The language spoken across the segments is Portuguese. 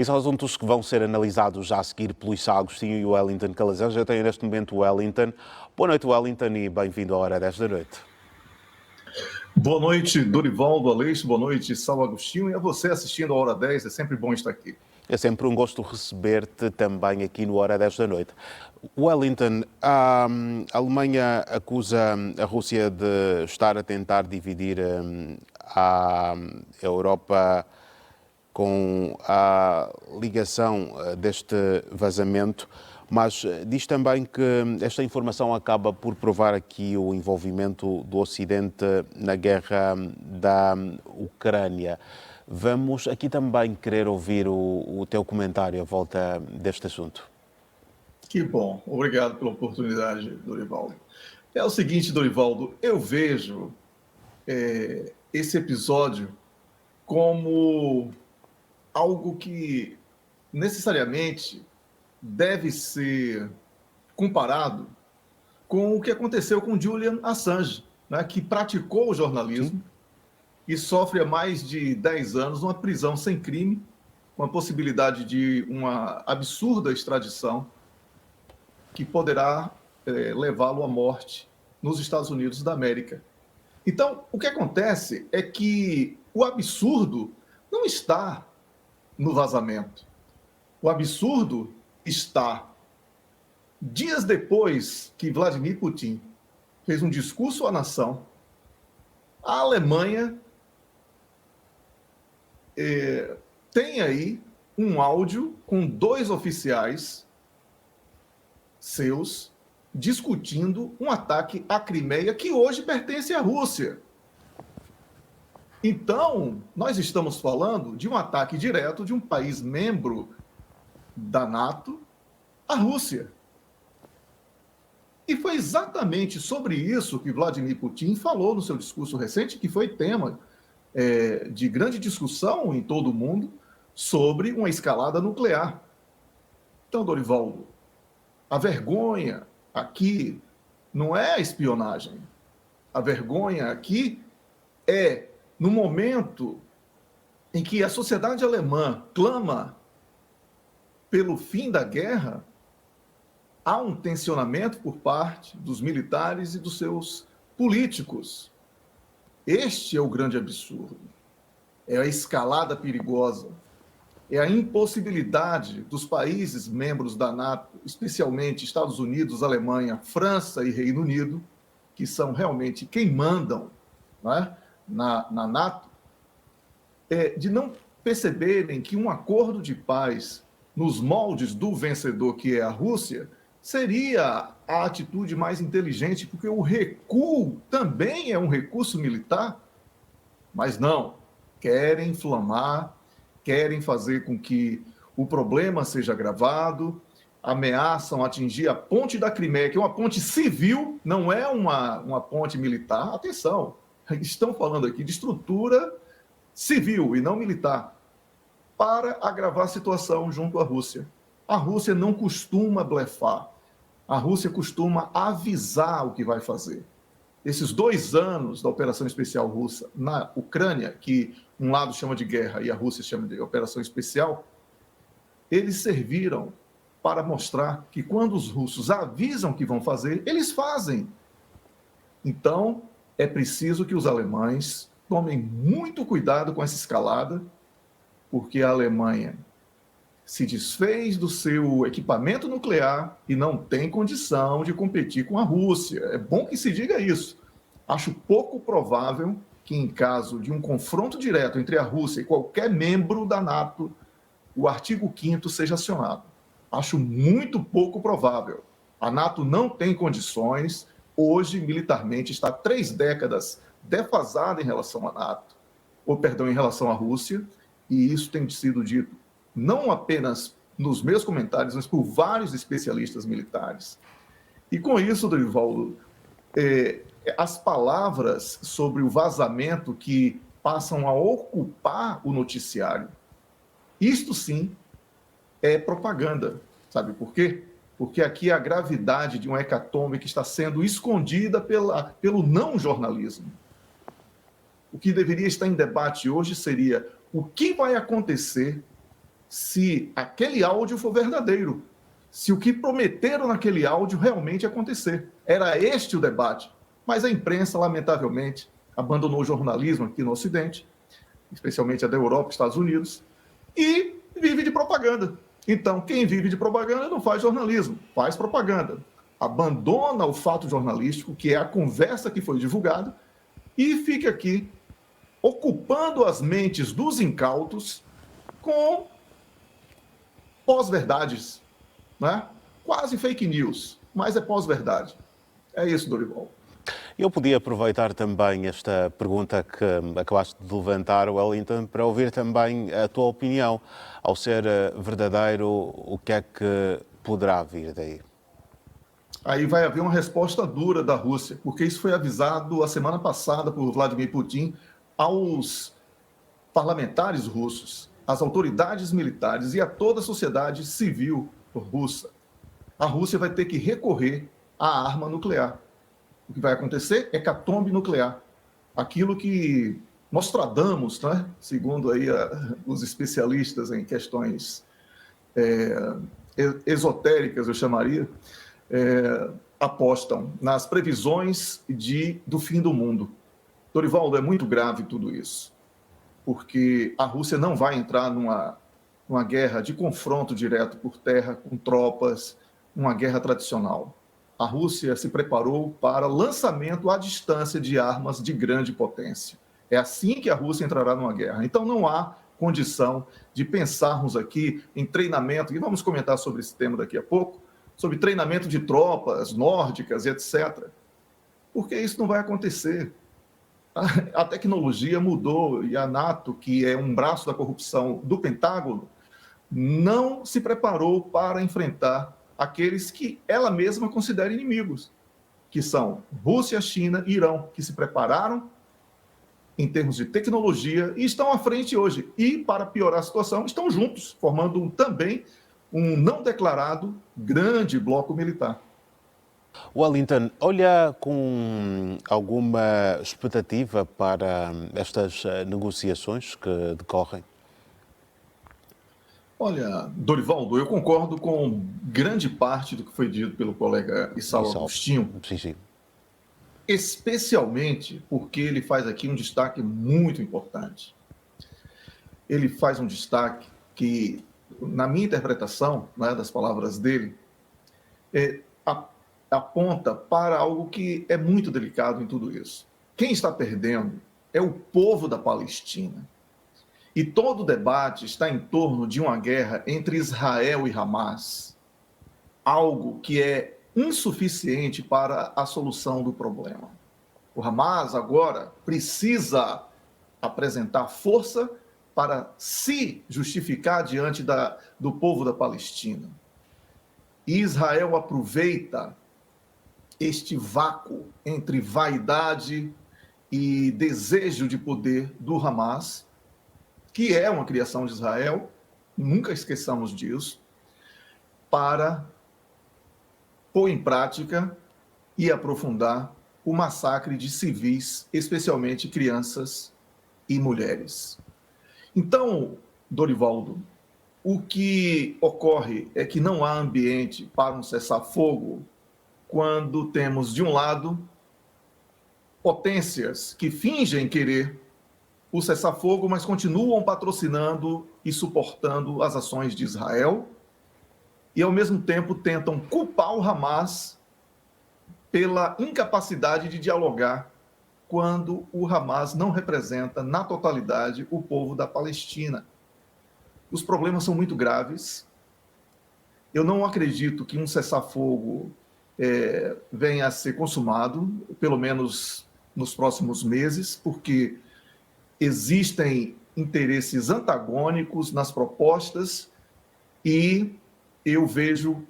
E são assuntos que vão ser analisados já a seguir pelo Luís Agostinho e o Wellington Calazans. Já tenho neste momento o Wellington. Boa noite, Wellington, e bem-vindo à Hora 10 da noite. Boa noite, Dorivaldo Aleixo, boa noite, Saulo Agostinho, e a você assistindo a Hora 10, é sempre bom estar aqui. É sempre um gosto receber-te também aqui no Hora 10 da noite. Wellington, a Alemanha acusa a Rússia de estar a tentar dividir a Europa com a ligação deste vazamento, mas diz também que esta informação acaba por provar aqui o envolvimento do Ocidente na guerra da Ucrânia. Vamos aqui também querer ouvir o teu comentário à volta deste assunto. Que bom, obrigado pela oportunidade, Dorivaldo. É o seguinte, Dorivaldo, eu vejo esse episódio como algo que necessariamente deve ser comparado com o que aconteceu com Julian Assange, né, que praticou o jornalismo e sofre há mais de 10 anos uma prisão sem crime, com a possibilidade de uma absurda extradição que poderá levá-lo à morte nos Estados Unidos da América. Então, o que acontece é que o absurdo não está no vazamento. O absurdo está dias depois que Vladimir Putin fez um discurso à nação, a Alemanha tem aí um áudio com 2 oficiais seus discutindo um ataque à Crimeia que hoje pertence à Rússia. Então, nós estamos falando de um ataque direto de um país membro da NATO à Rússia. E foi exatamente sobre isso que Vladimir Putin falou no seu discurso recente, que foi tema de grande discussão em todo o mundo sobre uma escalada nuclear. Então, Dorivaldo, a vergonha aqui não é a espionagem. A vergonha aqui é no momento em que a sociedade alemã clama pelo fim da guerra, há um tensionamento por parte dos militares e dos seus políticos. Este é o grande absurdo. É a escalada perigosa. É a impossibilidade dos países membros da NATO, especialmente Estados Unidos, Alemanha, França e Reino Unido, que são realmente quem mandam, né, na NATO, de não perceberem que um acordo de paz nos moldes do vencedor, que é a Rússia, seria a atitude mais inteligente, porque o recuo também é um recurso militar, mas não, querem inflamar, querem fazer com que o problema seja agravado, ameaçam atingir a ponte da Crimeia, que é uma ponte civil, não é uma ponte militar. Atenção, estão falando aqui de estrutura civil e não militar, para agravar a situação junto à Rússia. A Rússia não costuma blefar, a Rússia costuma avisar o que vai fazer. Esses 2 anos da operação especial russa na Ucrânia, que um lado chama de guerra e a Rússia chama de operação especial, eles serviram para mostrar que quando os russos avisam que vão fazer, eles fazem. Então, é preciso que os alemães tomem muito cuidado com essa escalada, porque a Alemanha se desfez do seu equipamento nuclear e não tem condição de competir com a Rússia. É bom que se diga isso. Acho pouco provável que, em caso de um confronto direto entre a Rússia e qualquer membro da NATO, o artigo 5º seja acionado. Acho muito pouco provável. A NATO não tem condições, hoje, militarmente, está 3 décadas defasada em relação à NATO, em relação à Rússia, e isso tem sido dito não apenas nos meus comentários, mas por vários especialistas militares. E com isso, Dorivaldo, as palavras sobre o vazamento que passam a ocupar o noticiário, isto sim é propaganda. Sabe por quê? Porque aqui a gravidade de uma hecatombe que está sendo escondida pelo não jornalismo. O que deveria estar em debate hoje seria o que vai acontecer se aquele áudio for verdadeiro, se o que prometeram naquele áudio realmente acontecer. Era este o debate. Mas a imprensa, lamentavelmente, abandonou o jornalismo aqui no Ocidente, especialmente a da Europa e Estados Unidos, e vive de propaganda. Então, quem vive de propaganda não faz jornalismo, faz propaganda. Abandona o fato jornalístico, que é a conversa que foi divulgada, e fica aqui ocupando as mentes dos incautos com pós-verdades, né? Quase fake news, mas é pós-verdade. É isso, Dorival. Eu podia aproveitar também esta pergunta que acabaste de levantar, Wellington, para ouvir também a tua opinião. Ao ser verdadeiro, o que é que poderá vir daí? Aí vai haver uma resposta dura da Rússia, porque isso foi avisado a semana passada por Vladimir Putin aos parlamentares russos, às autoridades militares e a toda a sociedade civil russa. A Rússia vai ter que recorrer à arma nuclear. O que vai acontecer é hecatombe nuclear. Aquilo que Nostradamus, né, segundo aí os especialistas em questões esotéricas, eu chamaria, apostam nas previsões do fim do mundo. Dorivaldo, é muito grave tudo isso, porque a Rússia não vai entrar numa guerra de confronto direto por terra com tropas, uma guerra tradicional. A Rússia se preparou para lançamento à distância de armas de grande potência. É assim que a Rússia entrará numa guerra. Então não há condição de pensarmos aqui em treinamento, e vamos comentar sobre esse tema daqui a pouco, sobre treinamento de tropas nórdicas e etc. Porque isso não vai acontecer. A tecnologia mudou e a NATO, que é um braço da corrupção do Pentágono, não se preparou para enfrentar aqueles que ela mesma considera inimigos, que são Rússia, China e Irão, que se prepararam em termos de tecnologia e estão à frente hoje. E, para piorar a situação, estão juntos, formando também um não declarado grande bloco militar. Wellington, olha com alguma expectativa para estas negociações que decorrem? Olha, Dorivaldo, eu concordo com grande parte do que foi dito pelo colega Issau Agostinho, Sim. Especialmente porque ele faz aqui um destaque muito importante. Ele faz um destaque que, na minha interpretação, né, das palavras dele, aponta para algo que é muito delicado em tudo isso. Quem está perdendo é o povo da Palestina. E todo o debate está em torno de uma guerra entre Israel e Hamas, algo que é insuficiente para a solução do problema. O Hamas agora precisa apresentar força para se justificar diante do povo da Palestina. E Israel aproveita este vácuo entre vaidade e desejo de poder do Hamas, que é uma criação de Israel, nunca esqueçamos disso, para pôr em prática e aprofundar o massacre de civis, especialmente crianças e mulheres. Então, Dorivaldo, o que ocorre é que não há ambiente para um cessar-fogo quando temos, de um lado, potências que fingem querer o cessar-fogo, mas continuam patrocinando e suportando as ações de Israel e, ao mesmo tempo, tentam culpar o Hamas pela incapacidade de dialogar quando o Hamas não representa, na totalidade, o povo da Palestina. Os problemas são muito graves. Eu não acredito que um cessar-fogo venha a ser consumado, pelo menos nos próximos meses, porque existem interesses antagônicos nas propostas e eu vejo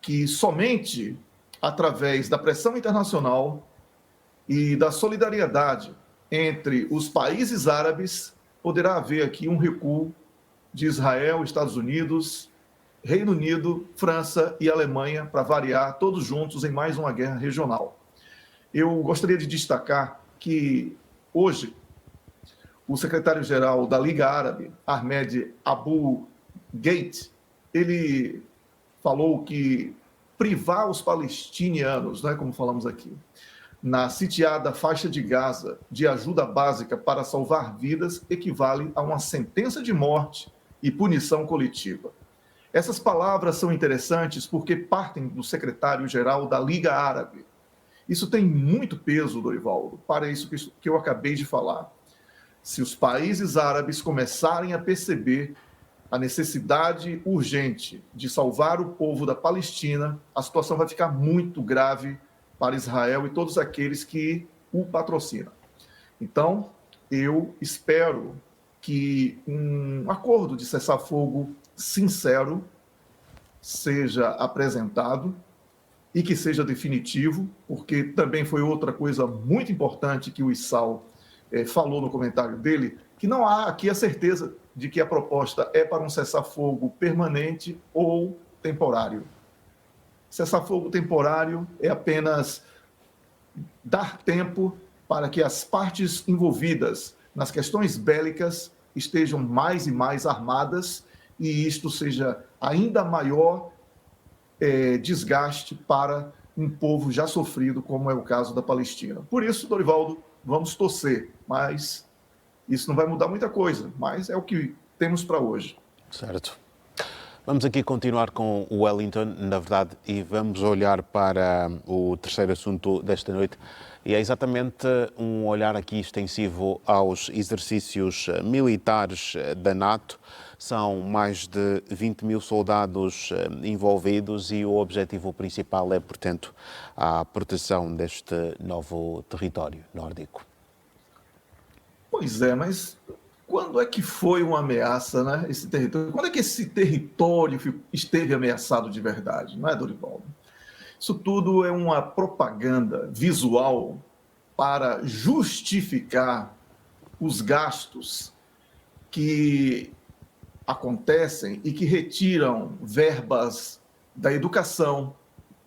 que somente através da pressão internacional e da solidariedade entre os países árabes poderá haver aqui um recuo de Israel, Estados Unidos, Reino Unido, França e Alemanha, para variar, todos juntos em mais uma guerra regional. Eu gostaria de destacar que hoje o secretário-geral da Liga Árabe, Ahmed Abu Gates, ele falou que privar os palestinianos, né, como falamos aqui, na sitiada faixa de Gaza, de ajuda básica para salvar vidas, equivale a uma sentença de morte e punição coletiva. Essas palavras são interessantes porque partem do secretário-geral da Liga Árabe. Isso tem muito peso, Dorivaldo, para isso que eu acabei de falar. Se os países árabes começarem a perceber a necessidade urgente de salvar o povo da Palestina, a situação vai ficar muito grave para Israel e todos aqueles que o patrocinam. Então, eu espero que um acordo de cessar-fogo sincero seja apresentado e que seja definitivo, porque também foi outra coisa muito importante que o Issal falou no comentário dele, que não há aqui a certeza de que a proposta é para um cessar-fogo permanente ou temporário. Cessar-fogo temporário é apenas dar tempo para que as partes envolvidas nas questões bélicas estejam mais e mais armadas e isto seja ainda maior desgaste para um povo já sofrido, como é o caso da Palestina. Por isso, Dorivaldo, vamos torcer, mas isso não vai mudar muita coisa, mas é o que temos para hoje. Certo. Vamos aqui continuar com o Wellington, na verdade, e vamos olhar para o terceiro assunto desta noite. E é exatamente um olhar aqui extensivo aos exercícios militares da NATO. São mais de 20 mil soldados envolvidos e o objetivo principal é, portanto, a proteção deste novo território nórdico. Pois é, mas quando é que foi uma ameaça, né, esse território? Quando é que esse território esteve ameaçado de verdade, não é, Dorivaldo? Isso tudo é uma propaganda visual para justificar os gastos que acontecem e que retiram verbas da educação,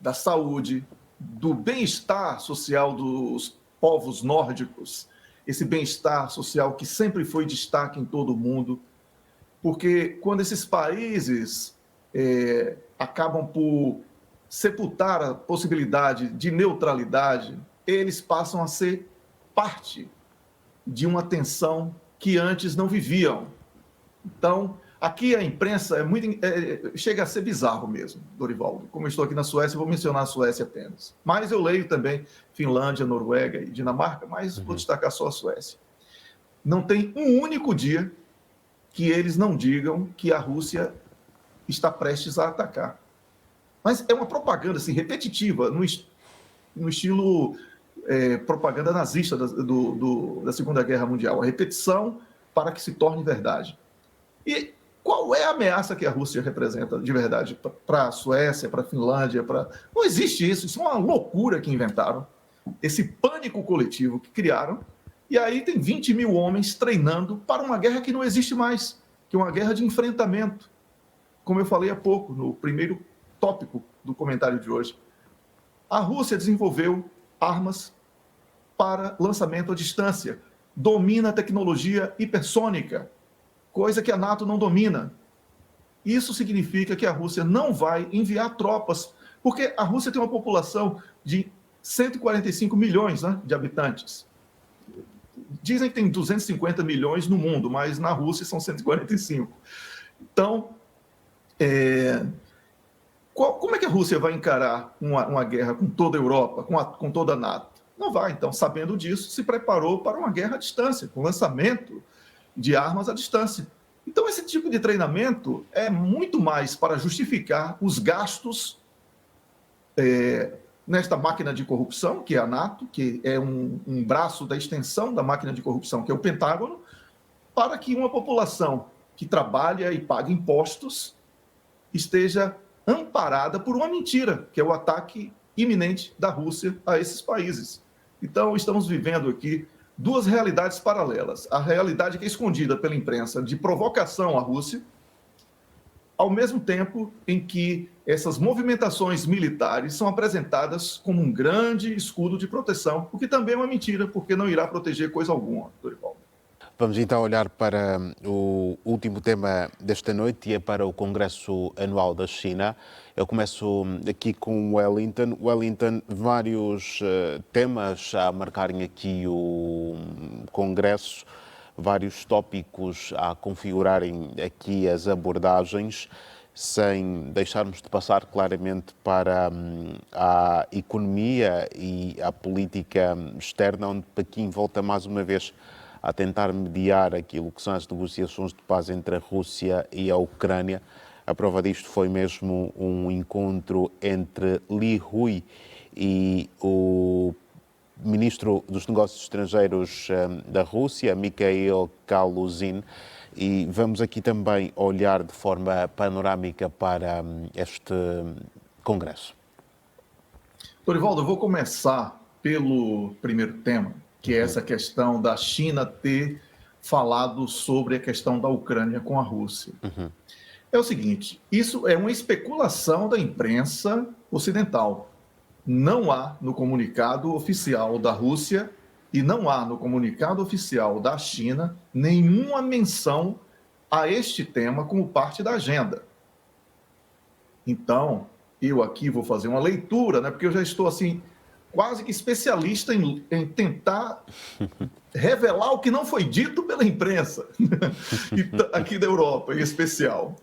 da saúde, do bem-estar social dos povos nórdicos, esse bem-estar social que sempre foi destaque em todo o mundo, porque quando esses países acabam por sepultar a possibilidade de neutralidade, eles passam a ser parte de uma tensão que antes não viviam. Então, aqui a imprensa chega a ser bizarro mesmo, Dorivaldo. Como eu estou aqui na Suécia, vou mencionar a Suécia apenas. Mas eu leio também Finlândia, Noruega e Dinamarca, mas vou destacar só a Suécia. Não tem um único dia que eles não digam que a Rússia está prestes a atacar. Mas é uma propaganda assim, repetitiva, no estilo propaganda nazista da Segunda Guerra Mundial. A repetição para que se torne verdade. E qual é a ameaça que a Rússia representa de verdade para a Suécia, para a Finlândia? Não existe isso, isso é uma loucura que inventaram, esse pânico coletivo que criaram, e aí tem 20 mil homens treinando para uma guerra que não existe mais, que é uma guerra de enfrentamento. Como eu falei há pouco, no primeiro tópico do comentário de hoje, a Rússia desenvolveu armas para lançamento à distância, domina a tecnologia hipersônica, coisa que a NATO não domina. Isso significa que a Rússia não vai enviar tropas, porque a Rússia tem uma população de 145 milhões, né, de habitantes. Dizem que tem 250 milhões no mundo, mas na Rússia são 145. Então, como é que a Rússia vai encarar uma guerra com toda a Europa, com toda a NATO? Não vai. Então, sabendo disso, se preparou para uma guerra à distância, com lançamento de armas à distância. Então, esse tipo de treinamento é muito mais para justificar os gastos nesta máquina de corrupção, que é a NATO, que é um braço da extensão da máquina de corrupção, que é o Pentágono, para que uma população que trabalha e paga impostos esteja amparada por uma mentira, que é o ataque iminente da Rússia a esses países. Então, estamos vivendo aqui duas realidades paralelas. A realidade que é escondida pela imprensa de provocação à Rússia, ao mesmo tempo em que essas movimentações militares são apresentadas como um grande escudo de proteção, o que também é uma mentira, porque não irá proteger coisa alguma, Dorivaldo. Vamos então olhar para o último tema desta noite e é para o Congresso Anual da China. Eu começo aqui com Wellington. Wellington, vários temas a marcarem aqui o Congresso, vários tópicos a configurarem aqui as abordagens, sem deixarmos de passar claramente para a economia e a política externa, onde Pequim volta mais uma vez a tentar mediar aquilo que são as negociações de paz entre a Rússia e a Ucrânia. A prova disto foi mesmo um encontro entre Li Hui e o ministro dos Negócios Estrangeiros da Rússia, Mikhail Galuzin, e vamos aqui também olhar de forma panorâmica para este congresso. Dorivaldo, eu vou começar pelo primeiro tema, que é essa questão da China ter falado sobre a questão da Ucrânia com a Rússia. É o seguinte, isso é uma especulação da imprensa ocidental. Não há no comunicado oficial da Rússia e não há no comunicado oficial da China nenhuma menção a este tema como parte da agenda. Então, eu aqui vou fazer uma leitura, né, porque eu já estou assim quase que especialista em tentar revelar o que não foi dito pela imprensa, aqui da Europa, em especial.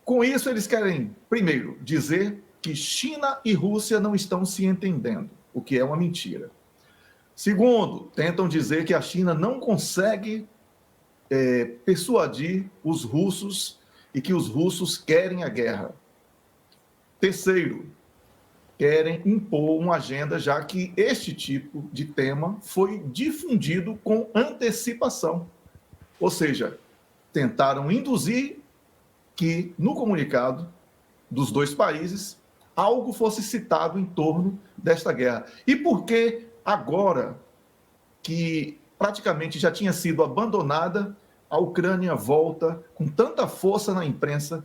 Com isso, eles querem, primeiro, dizer que China e Rússia não estão se entendendo, o que é uma mentira. Segundo, tentam dizer que a China não consegue persuadir os russos e que os russos querem a guerra. Terceiro, querem impor uma agenda, já que este tipo de tema foi difundido com antecipação. Ou seja, tentaram induzir que, no comunicado dos dois países, algo fosse citado em torno desta guerra. E por que agora que praticamente já tinha sido abandonada, a Ucrânia volta com tanta força na imprensa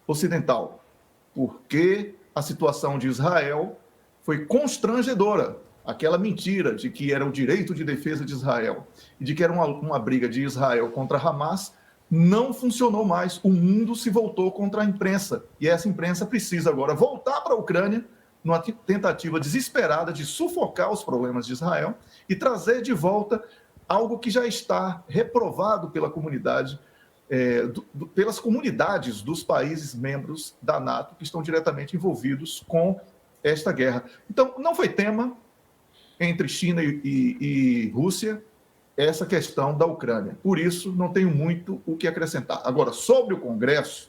ocidental? Porque a situação de Israel foi constrangedora. Aquela mentira de que era o direito de defesa de Israel e de que era uma briga de Israel contra Hamas não funcionou mais. O mundo se voltou contra a imprensa. E essa imprensa precisa agora voltar para a Ucrânia numa tentativa desesperada de sufocar os problemas de Israel e trazer de volta algo que já está reprovado pela comunidade, pelas comunidades dos países membros da NATO que estão diretamente envolvidos com esta guerra. Então, não foi tema entre China e Rússia essa questão da Ucrânia. Por isso, não tenho muito o que acrescentar. Agora, sobre o Congresso,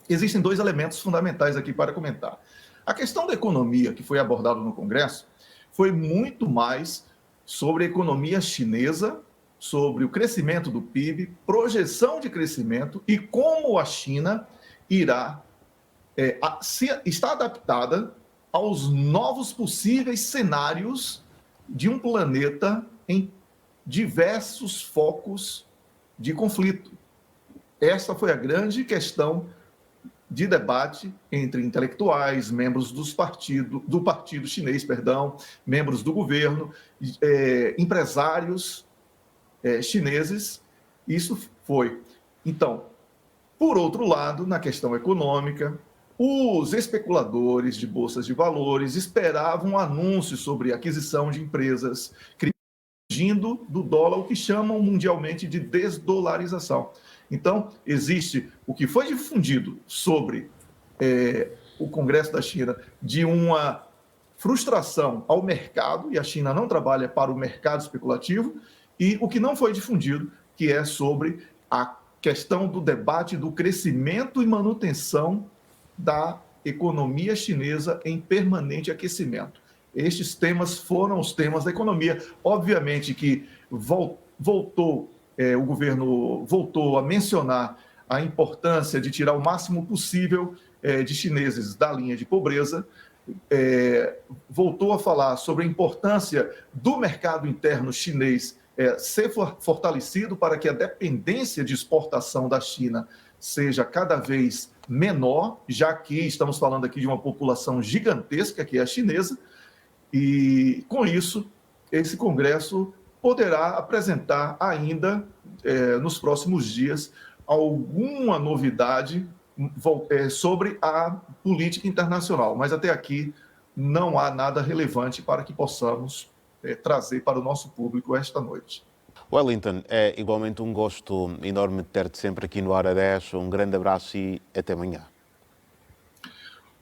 existem dois elementos fundamentais aqui para comentar. A questão da economia que foi abordada no Congresso foi muito mais sobre a economia chinesa, sobre o crescimento do PIB, projeção de crescimento e como a China irá está adaptada aos novos possíveis cenários de um planeta em diversos focos de conflito. Essa foi a grande questão de debate entre intelectuais, membros do partido chinês, membros do governo, empresários chineses. Isso foi. Então, por outro lado, na questão econômica, os especuladores de bolsas de valores esperavam um anúncio sobre aquisição de empresas, fugindo do dólar, o que chamam mundialmente de desdolarização. Então, existe o que foi difundido sobre o Congresso da China de uma frustração ao mercado, e a China não trabalha para o mercado especulativo, e o que não foi difundido, que é sobre a questão do debate do crescimento e manutenção da economia chinesa em permanente aquecimento. Estes temas foram os temas da economia. Obviamente que o governo voltou a mencionar a importância de tirar o máximo possível de chineses da linha de pobreza, voltou a falar sobre a importância do mercado interno chinês ser fortalecido para que a dependência de exportação da China seja cada vez menor, já que estamos falando aqui de uma população gigantesca, que é a chinesa, e com isso, esse Congresso poderá apresentar ainda, nos próximos dias, alguma novidade sobre a política internacional. Mas até aqui não há nada relevante para que possamos trazer para o nosso público esta noite. Wellington, é igualmente um gosto enorme de ter-te sempre aqui no Hora 10. Um grande abraço e até amanhã.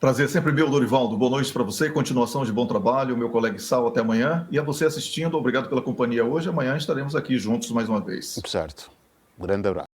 Prazer sempre meu, Dorivaldo. Boa noite para você, continuação de bom trabalho, meu colega Sal, até amanhã. E a você assistindo, obrigado pela companhia hoje. Amanhã estaremos aqui juntos mais uma vez. Certo. Um grande abraço.